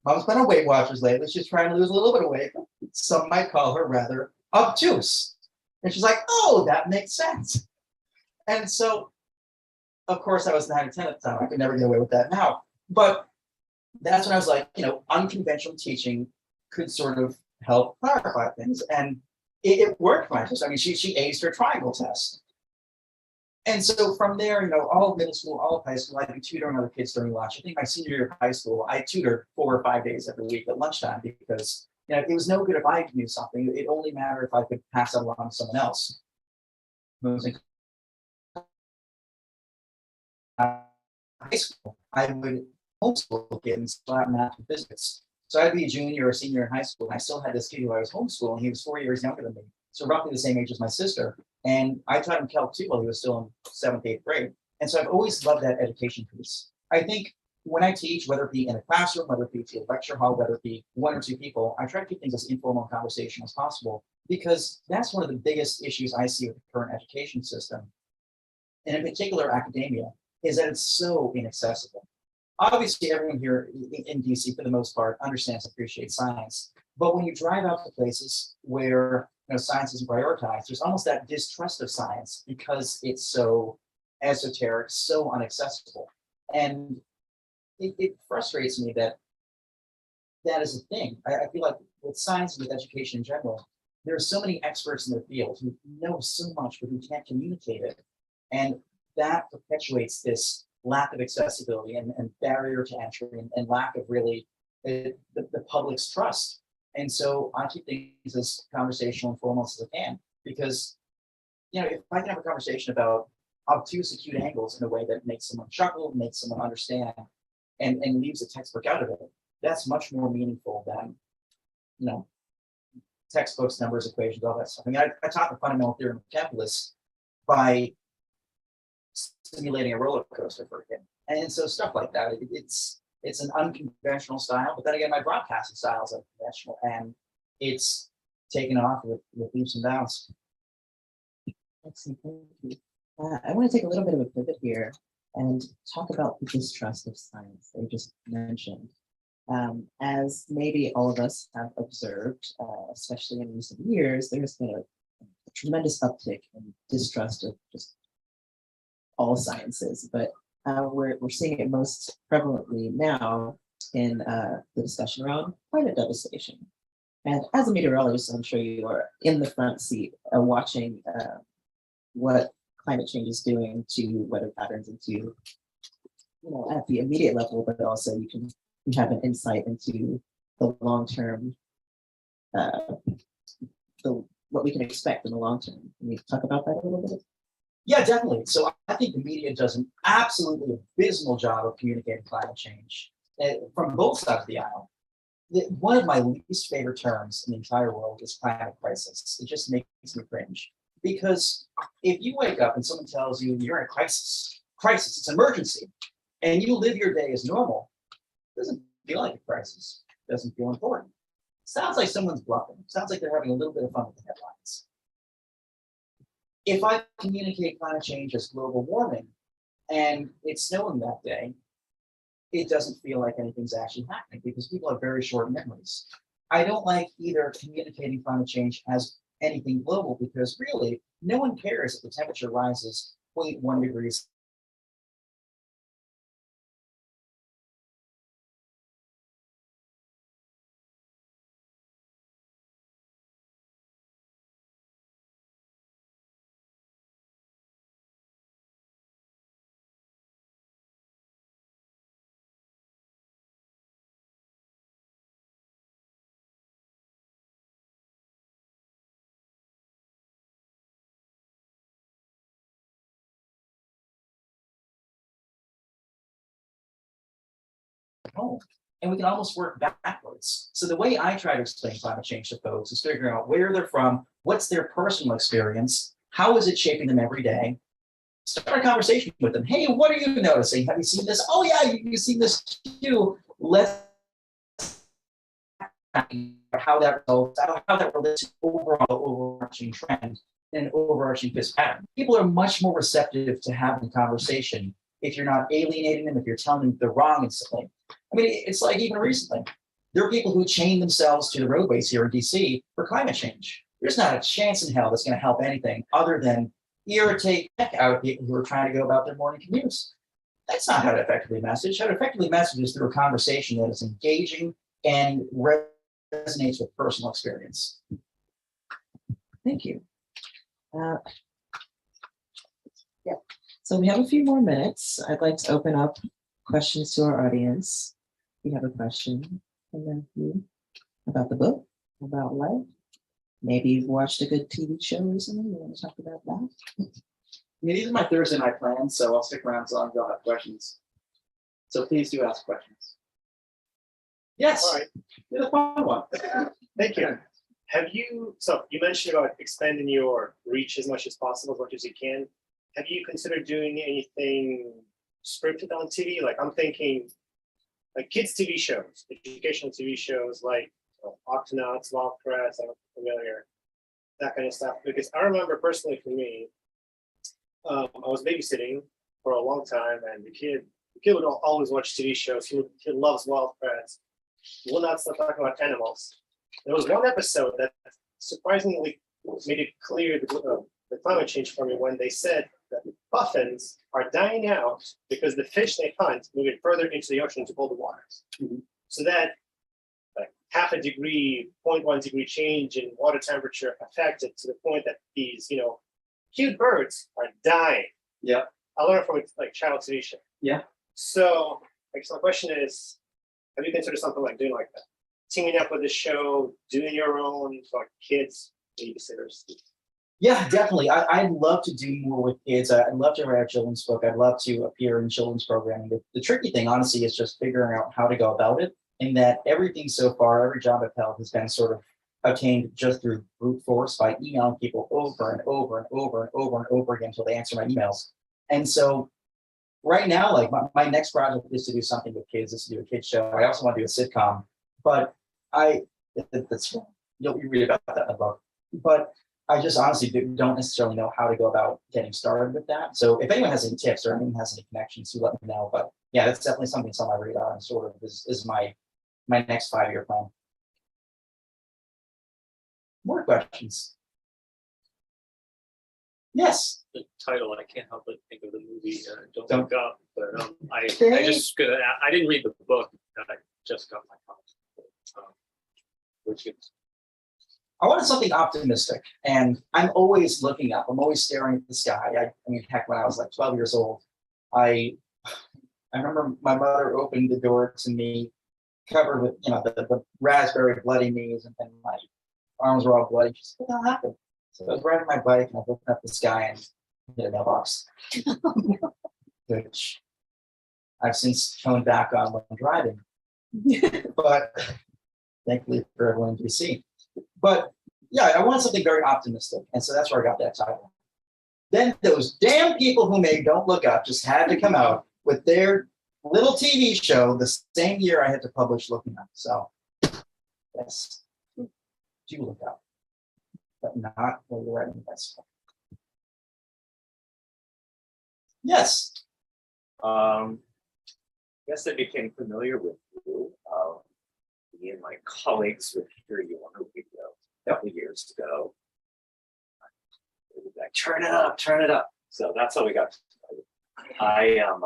Mom's been on Weight Watchers lately. She's trying to lose a little bit of weight. Some might call her rather obtuse. And she's like, oh, that makes sense. And so, of course, I was 9 or 10 at the time. I could never get away with that now. But that's when I was like, unconventional teaching could sort of help clarify things. And it worked for my sister. I mean, she aced her triangle test. And so from there, all of middle school, all of high school, I'd be tutoring other kids during lunch. I think my senior year of high school, I tutored 4 or 5 days every week at lunchtime because it was no good if I knew something. It only mattered if I could pass it along to someone else. High school, I would homeschool kids and still have math and physics. So I'd be a junior or senior in high school, and I still had this kid who I was homeschooling. He was 4 years younger than me, so roughly the same age as my sister. And I taught him calc too while he was still in 7th, 8th grade. And so I've always loved that education piece. I think when I teach, whether it be in a classroom, whether it be to a lecture hall, whether it be 1 or 2 people, I try to keep things as informal and conversational as possible, because that's one of the biggest issues I see with the current education system, and in particular academia, is that it's so inaccessible. Obviously, everyone here in DC, for the most part, understands and appreciates science. But when you drive out to places where science isn't prioritized, there's almost that distrust of science because it's so esoteric, so inaccessible. And it frustrates me that is a thing. I feel like with science and with education in general, there are so many experts in their field who know so much, but who can't communicate it. And that perpetuates this lack of accessibility and barrier to entry and lack of really the public's trust. And so I keep things as conversational and formal as I can, because if I can have a conversation about obtuse acute angles in a way that makes someone chuckle, makes someone understand, and leaves a textbook out of it, that's much more meaningful than textbooks, numbers, equations, all that stuff. I mean, I taught the fundamental theorem of calculus by simulating a roller coaster for a kid. And so stuff like that, it's an unconventional style, but then again, my broadcasting style is unconventional, and it's taken off with leaps and bounds. Excellent, thank you. I want to take a little bit of a pivot here and talk about the distrust of science that you just mentioned. As maybe all of us have observed, especially in recent years, there's been a tremendous uptick in distrust of just all sciences, but we're seeing it most prevalently now in the discussion around climate devastation. And as a meteorologist, I'm sure you are in the front seat watching what climate change is doing to weather patterns and to, at the immediate level, but also you have an insight into the long-term, what we can expect in the long term. Can you talk about that a little bit? Yeah, definitely. So I think the media does an absolutely abysmal job of communicating climate change from both sides of the aisle. One of my least favorite terms in the entire world is climate crisis. It just makes me cringe. Because if you wake up and someone tells you you're in a crisis, it's an emergency, and you live your day as normal, it doesn't feel like a crisis. It doesn't feel important. It sounds like someone's bluffing. It sounds like they're having a little bit of fun with the headlines. If I communicate climate change as global warming and it's snowing that day, it doesn't feel like anything's actually happening because people have very short memories. I don't like either communicating climate change as anything global, because really no one cares if the temperature rises 0.1 degrees. Home. And we can almost work backwards. So the way I try to explain climate change to folks is figuring out where they're from, what's their personal experience, how is it shaping them every day. Start a conversation with them. Hey, what are you noticing? Have you seen this? Oh yeah, you've seen this too. Let's how that relates to overarching trend and overarching pattern. People are much more receptive to having a conversation if you're not alienating them, if you're telling them they're wrong in something. I mean, it's like even recently, there are people who chain themselves to the roadways here in DC for climate change. There's not a chance in hell that's going to help anything other than irritate the heck out of people who are trying to go about their morning commutes. That's not how to effectively message. How to effectively message is through a conversation that is engaging and resonates with personal experience. Thank you. Yeah, so we have a few more minutes. I'd like to open up questions to our audience. If you have a question about the book, about life, maybe you've watched a good TV show recently. You want to talk about that? I mean, these are my Thursday night plans, so I'll stick around as long as y'all have questions. So please do ask questions. Yes. All right. You're the fun one. Thank you. So you mentioned about expanding your reach as much as possible, as much as you can. Have you considered doing anything scripted on TV? Like I'm thinking like kids TV shows, educational TV shows like Octonauts, Wildcrats, I'm familiar, that kind of stuff. Because I remember personally for me, I was babysitting for a long time and the kid would always watch TV shows. He loves Wildcrats. He will not stop talking about animals. There was one episode that surprisingly made it clear the climate change for me when they said that puffins are dying out because the fish they hunt moving further into the ocean to colder waters. Mm-hmm. So that like 0.5 degree, 0.1 degree change in water temperature affected to the point that these, cute birds are dying. Yeah. I learned from it like child TV show. Yeah. So I guess my question is, have you considered something like doing like that? Teaming up with a show, doing your own for like kids, babysitters. Yeah, definitely. I'd love to do more with kids. I'd love to write a children's book. I'd love to appear in children's programming. The tricky thing, honestly, is just figuring out how to go about it. In that everything so far, every job I've held has been sort of obtained just through brute force by emailing people over and over and over and over and over again until they answer my emails. And so right now, like my next project is to do something with kids, is to do a kids show. I also want to do a sitcom, but you'll read about that in the book. But I just honestly don't necessarily know how to go about getting started with that. So if anyone has any tips or anyone has any connections, do let me know. But yeah, that's definitely something that's on my radar and sort of is my next 5-year plan. More questions? Yes. The title, I can't help but think of the movie Don't Look Up, but I didn't read the book. I just got my copy. I wanted something optimistic, and I'm always looking up. I'm always staring at the sky. I mean, heck, when I was like 12 years old, I remember my mother opened the door to me, covered with the raspberry bloody knees, and my arms were all bloody. She said, "What the hell happened?" So I was riding my bike, and I looked up the sky and hit a mailbox, which I've since toned back on when driving. But thankfully for everyone in DC. But yeah, I wanted something very optimistic. And so that's where I got that title. Then those damn people who made Don't Look Up just had to come out with their little TV show the same year I had to publish Looking Up. So yes, do look up, but not while you're writing that stuff. Yes. Guess I became familiar with you. Me and my colleagues would hear you on a video a couple years ago. It was like, turn it up, turn it up. So that's how we got started. I'm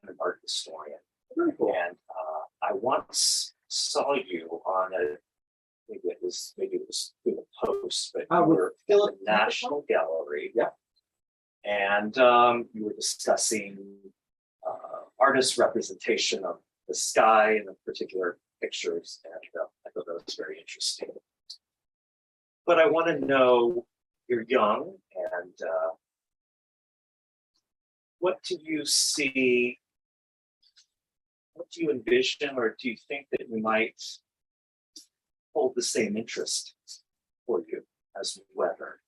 an art historian. Very cool. And I once saw you on maybe it was through the Post, but you with were at Philip the National Gallery. Yeah. And you were discussing artist representation of the sky and the particular pictures, and I thought that was very interesting. But I want to know, you're young, and what do you see? What do you envision, or do you think that you might hold the same interest for you as weather?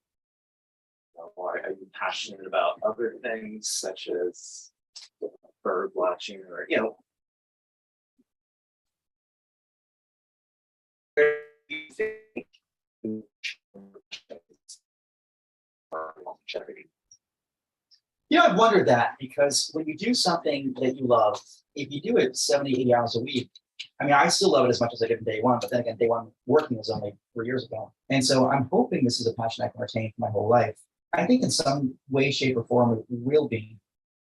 Or are you passionate about other things such as bird watching, or where do you think longevity? You know, I've wondered that because when you do something that you love, if you do it 70, 80 hours a week, I mean, I still love it as much as I did in day one, but then again, day one working was only 3 years ago. And so I'm hoping this is a passion I can retain for my whole life. I think in some way, shape, or form it will be,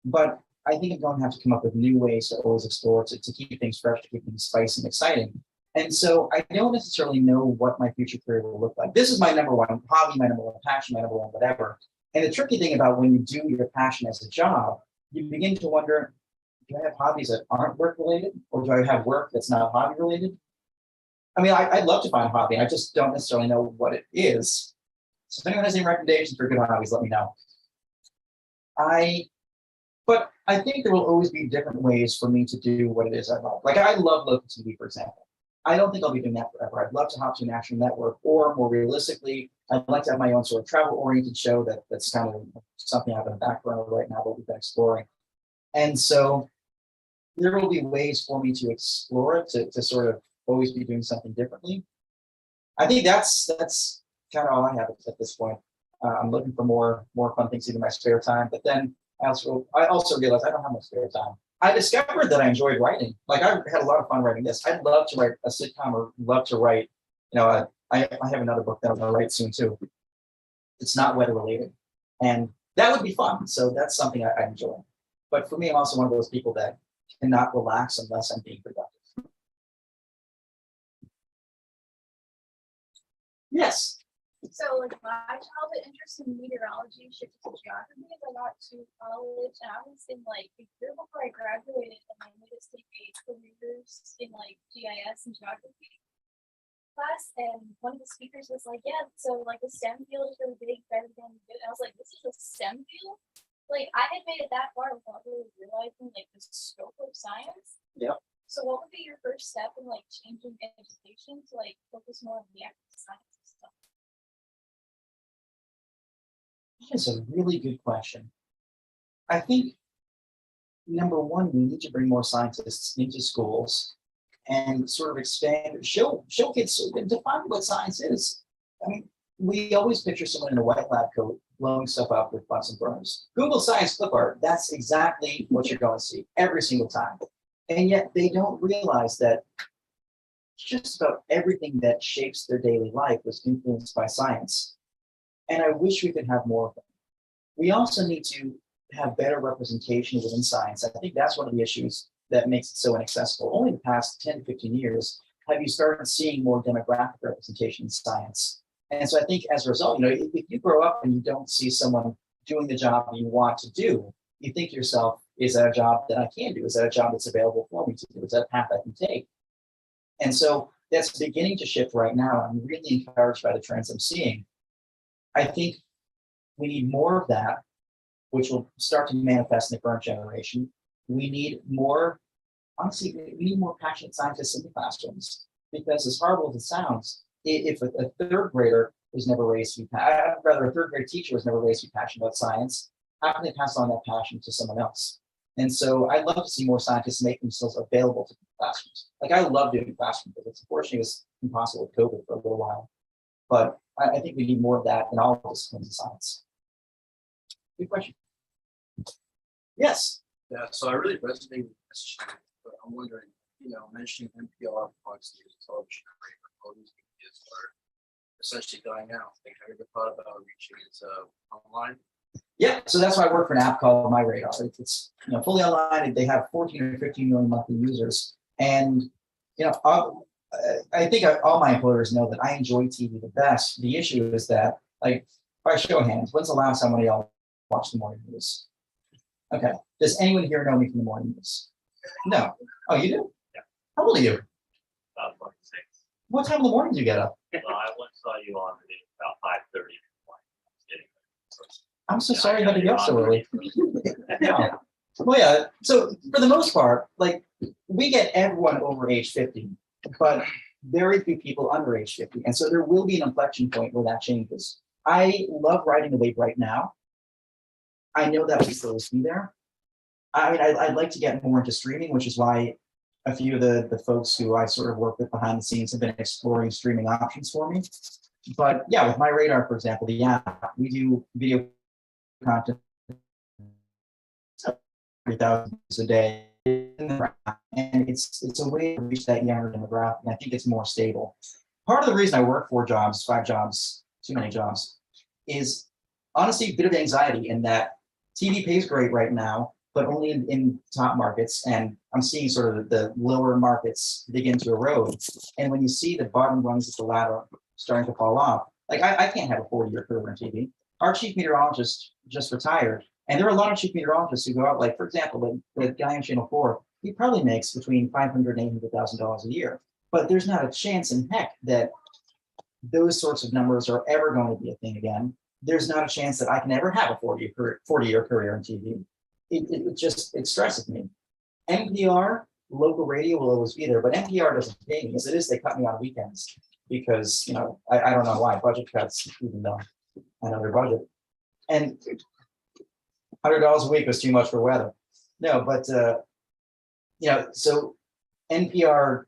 but I think I'm going to have to come up with new ways to always explore, to keep things fresh, to keep things spicy and exciting. And so I don't necessarily know what my future career will look like. This is my number one hobby, my number one passion, my number one whatever. And the tricky thing about when you do your passion as a job, you begin to wonder, do I have hobbies that aren't work related? Or do I have work that's not hobby related? I mean, I'd love to find a hobby. I just don't necessarily know what it is. So if anyone has any recommendations for good hobbies, let me know. But I think there will always be different ways for me to do what it is I love. Like I love local TV, for example. I don't think I'll be doing that forever. I'd love to hop to a national network, or more realistically, I'd like to have my own sort of travel-oriented show that's kind of something I have in the background right now that we've been exploring. And so there will be ways for me to explore it, to sort of always be doing something differently. I think that's kind of all I have at this point. I'm looking for more fun things to do in my spare time, but then I also realized I don't have much spare time. I discovered that I enjoyed writing. Like I had a lot of fun writing this. I'd love to write a sitcom or love to write, I have another book that I'm gonna write soon too. It's not weather related. And that would be fun. So that's something I enjoy. But for me, I'm also one of those people that cannot relax unless I'm being productive. Yes. So like my childhood interest in meteorology shifted to geography as I got to college, and I was in like a year before I graduated, and I made us take a careers in like GIS and geography class, and one of the speakers was like, "Yeah, so like the STEM field is really big for everything." And I was like, "This is a STEM field." Like I had made it that far without really realizing like the scope of science. Yep. So what would be your first step in like changing education to like focus more on the actual science and stuff? That's a really good question. I think number one, we need to bring more scientists into schools and sort of expand, show kids, define what science is. I mean, we always picture someone in a white lab coat blowing stuff up with Bunsen burners. Google Science clip art, that's exactly what you're going to see every single time. And yet they don't realize that just about everything that shapes their daily life was influenced by science. And I wish we could have more of them. We also need to have better representation within science. I think that's one of the issues that makes it so inaccessible. Only the past 10 to 15 years have you started seeing more demographic representation in science. And so I think as a result, if you grow up and you don't see someone doing the job you want to do, you think to yourself, is that a job that I can do? Is that a job that's available for me to do? Is that a path I can take? And so that's beginning to shift right now. I'm really encouraged by the trends I'm seeing. I think we need more of that, which will start to manifest in the current generation. We need more, honestly, we need more passionate scientists in the classrooms, because as horrible as it sounds, if a third grader was never raised to be, rather a third grade teacher was never raised to be passionate about science, how can they pass on that passion to someone else? And so I'd love to see more scientists make themselves available to classrooms. Like I love doing classroom visits. Unfortunately, it was impossible with COVID for a little while. But I think we need more of that in all disciplines of science. Good question. Yes. Yeah, so I really resonate with this chat, but I'm wondering, mentioning NPR points to television all these ideas are essentially dying out. Like, have you ever thought about reaching it online? Yeah, so that's why I work for an app called My Radar. It's fully online. They have 14 or 15 million monthly users, and I think all my employers know that I enjoy TV the best. The issue is that, like, by show of hands, when's the last time one of y'all watched the morning news? Okay. Does anyone here know me from the morning news? No. Oh, you do? Yeah. How old are you? About 26. What time in the morning do you get up? Well, I once saw you on about 5:30. I'm so sorry that you're up so early. No. Well, yeah. So for the most part, like, we get everyone over age 50, but very few people under age 50. And so there will be an inflection point where that changes. I love riding the wave right now. I know that will still be there. I mean, I'd like to get more into streaming, which is why a few of the folks who I sort of work with behind the scenes have been exploring streaming options for me. But yeah, with My Radar, for example, the app, we do video content 30,000 a day. And it's a way to reach that younger demographic. And I think it's more stable. Part of the reason I work 4 jobs, 5 jobs, too many jobs, is honestly a bit of anxiety in that TV pays great right now, but only in top markets. And I'm seeing sort of the lower markets begin to erode. And when you see the bottom rungs of the ladder starting to fall off, like I can't have a 40-year career in TV. Our chief meteorologist just retired. And there are a lot of chief meteorologists who go out, like, for example, the guy on Channel 4, he probably makes between $500,000 and $800,000 a year. But there's not a chance in heck that those sorts of numbers are ever going to be a thing again. There's not a chance that I can ever have a 40-year career in TV. It stresses me. NPR, local radio will always be there, but NPR doesn't pay me. As it is, they cut me on weekends because, I don't know why, budget cuts, even though I know their budget. And $100 a week was too much for weather. No, but, so NPR,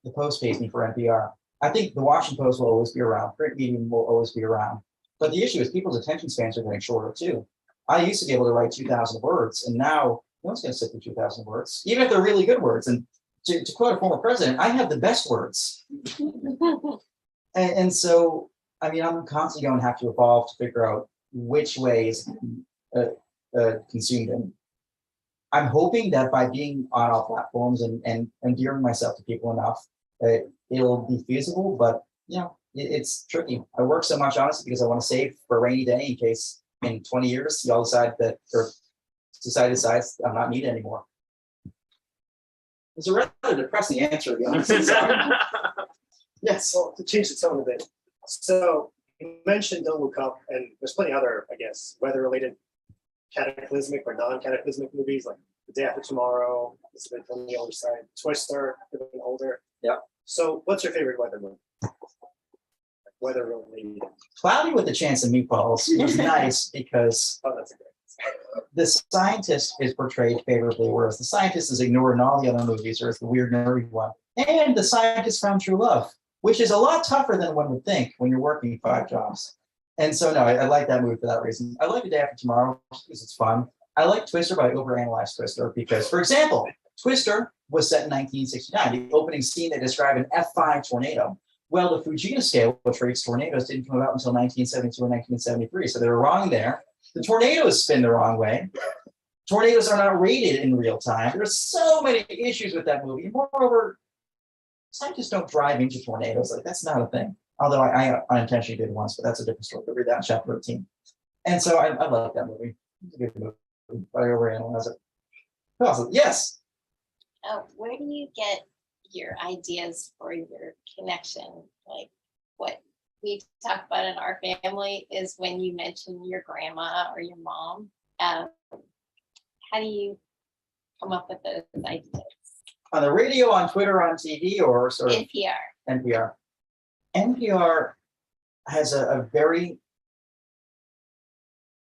the Post pays me for NPR. I think the Washington Post will always be around. Print medium will always be around. But the issue is people's attention spans are getting shorter too. I used to be able to write 2,000 words, and now no one's going to sit through 2,000 words, even if they're really good words. And to quote a former president, I have the best words. and so, I mean, I'm constantly going to have to evolve to figure out which way is consumed in. I'm hoping that by being on all platforms and endearing myself to people enough, it'll be feasible, but it's tricky. I work so much, honestly, because I want to save for a rainy day in case in 20 years y'all decide that, or society decides I'm not needed anymore. It's a rather depressing answer, to be honest. Yes. Well, to change the tone a bit. So you mentioned Don't Look Up, and there's plenty other, I guess, weather-related cataclysmic or non-cataclysmic movies like The Day After Tomorrow, it's a bit on the older side, Twister, a bit older. Yeah. So what's your favorite weather movie? Weather related. Cloudy with a Chance of Meatballs was nice because Oh, that's a great. the scientist is portrayed favorably, whereas the scientist is ignored in all the other movies, or is the weird nerdy one. And the scientist found true love, which is a lot tougher than one would think when you're working 5 jobs. And so, no, I like that movie for that reason. I like The Day After Tomorrow because it's fun. I like Twister, but I overanalyze Twister because, for example, Twister was set in 1969. The opening scene, they describe an F5 tornado. Well, the Fujita scale, which rates tornadoes, didn't come about until 1972 and 1973. So they were wrong there. The tornadoes spin the wrong way. Tornadoes are not rated in real time. There's so many issues with that movie. Moreover, scientists don't drive into tornadoes. Like, that's not a thing. Although I unintentionally did once, but that's a different story. But read that in chapter 13. And so I like that movie. It's a good movie. I overanalyze it. Awesome. Yes. Where do you get your ideas for your connection? Like, what we talk about in our family is when you mention your grandma or your mom. How do you come up with those ideas? On the radio, on Twitter, on TV, or sort of NPR. NPR. NPR has a very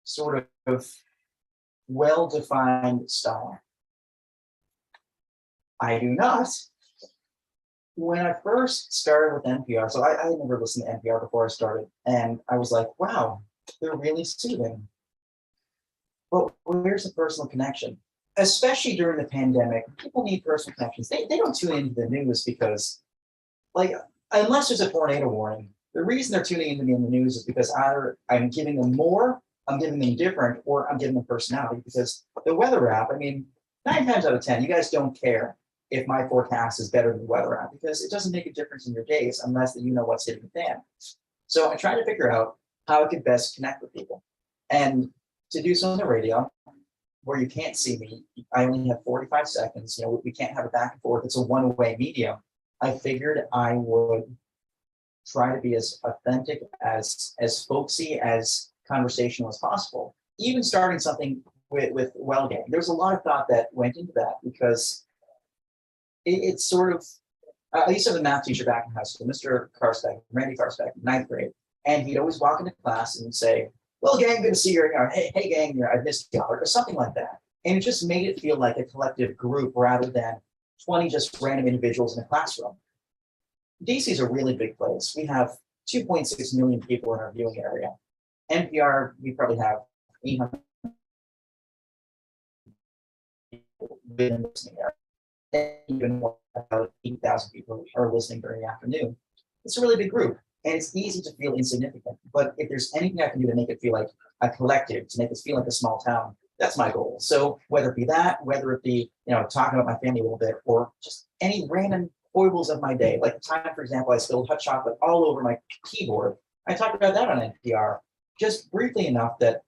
sort of well-defined style. I do not. When I first started with NPR, so I had never listened to NPR before I started, and I was like, wow, they're really soothing. But where's the personal connection? Especially during the pandemic, people need personal connections. They don't tune into the news because, like, unless there's a tornado warning, the reason they're tuning into me in the news is because either I'm giving them more, I'm giving them different, or I'm giving them personality. Because the weather app, I mean, 9 times out of 10, you guys don't care if my forecast is better than the weather app because it doesn't make a difference in your days unless that you know what's hitting the fan. So I'm trying to figure out how I could best connect with people. And to do so on the radio, where you can't see me, I only have 45 seconds. We can't have a back and forth. It's a one-way medium. I figured I would try to be as authentic, as folksy, as conversational as possible. Even starting something with Well Gang. There's a lot of thought that went into that because it's sort of, I used to have a math teacher back in high school, Mr. Karsbeck, Randy Karsbeck, 9th grade. And he'd always walk into class and say, well, gang, good to see you. Hey, gang, I missed you, or something like that. And it just made it feel like a collective group rather than 20 just random individuals in a classroom. DC is a really big place. We have 2.6 million people in our viewing area. NPR, we probably have 800 been listening there. Even about 8,000 people are listening during the afternoon. It's a really big group, and it's easy to feel insignificant. But if there's anything I can do to make it feel like a collective, to make it feel like a small town, that's my goal. So whether it be that, whether it be, talking about my family a little bit, or just any random foibles of my day, like the time, for example, I spilled hot chocolate all over my keyboard. I talked about that on NPR, just briefly enough that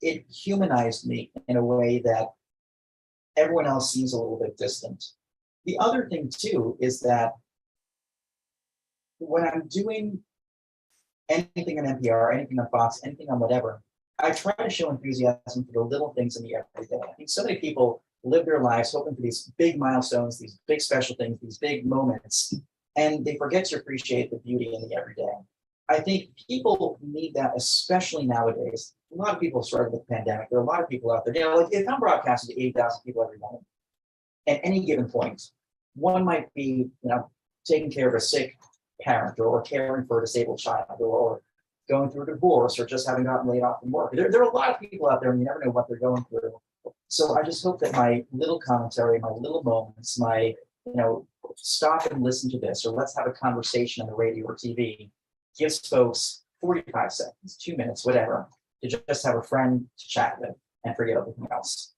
it humanized me in a way that everyone else seems a little bit distant. The other thing too is that when I'm doing anything on NPR, anything on Fox, anything on whatever, I try to show enthusiasm for the little things in the everyday. I think so many people live their lives hoping for these big milestones, these big special things, these big moments, and they forget to appreciate the beauty in the everyday. I think people need that, especially nowadays. A lot of people started with the pandemic. There are a lot of people out there. Like if I'm broadcasting to 80,000 people every morning, at any given point, one might be, taking care of a sick parent or caring for a disabled child or going through a divorce or just having gotten laid off from work. There are a lot of people out there and you never know what they're going through. So I just hope that my little commentary, my little moments, my, stop and listen to this, or let's have a conversation on the radio or TV, gives folks 45 seconds, 2 minutes, whatever, to just have a friend to chat with and forget everything else.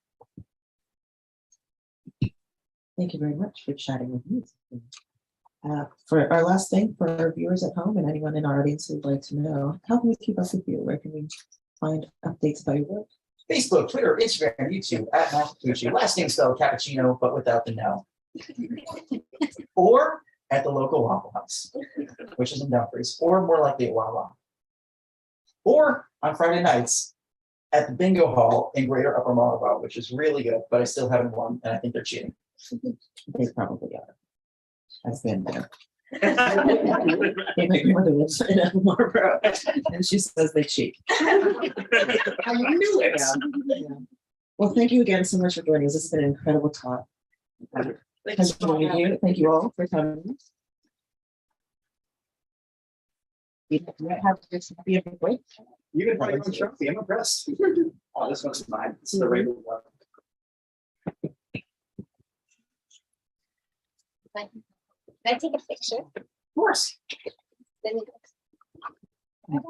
Thank you very much for chatting with me. For our last thing, for our viewers at home and anyone in our audience who'd like to know, how can we keep up with you? Where can we find updates about your work? Facebook, Twitter, Instagram, YouTube, at Cappucci. Last name spelled cappuccino, but without the no. Or at the local Waffle House, which is in Dumfries, or more likely at Wawa. Or on Friday nights at the Bingo Hall in Greater Upper Marlboro, which is really good, but I still haven't won, and I think they're cheating. They probably are. I've been there. My grandmother lives in Marlboro, and she says they cheat. I knew it. Yeah. Well, thank you again so much for joining us. This has been an incredible talk. Thank you all for coming. You have this be a break. You can find your own trophy. I'm impressed. Oh, this one's mine. This is the regular one. Can I take a picture? Of course. Then you-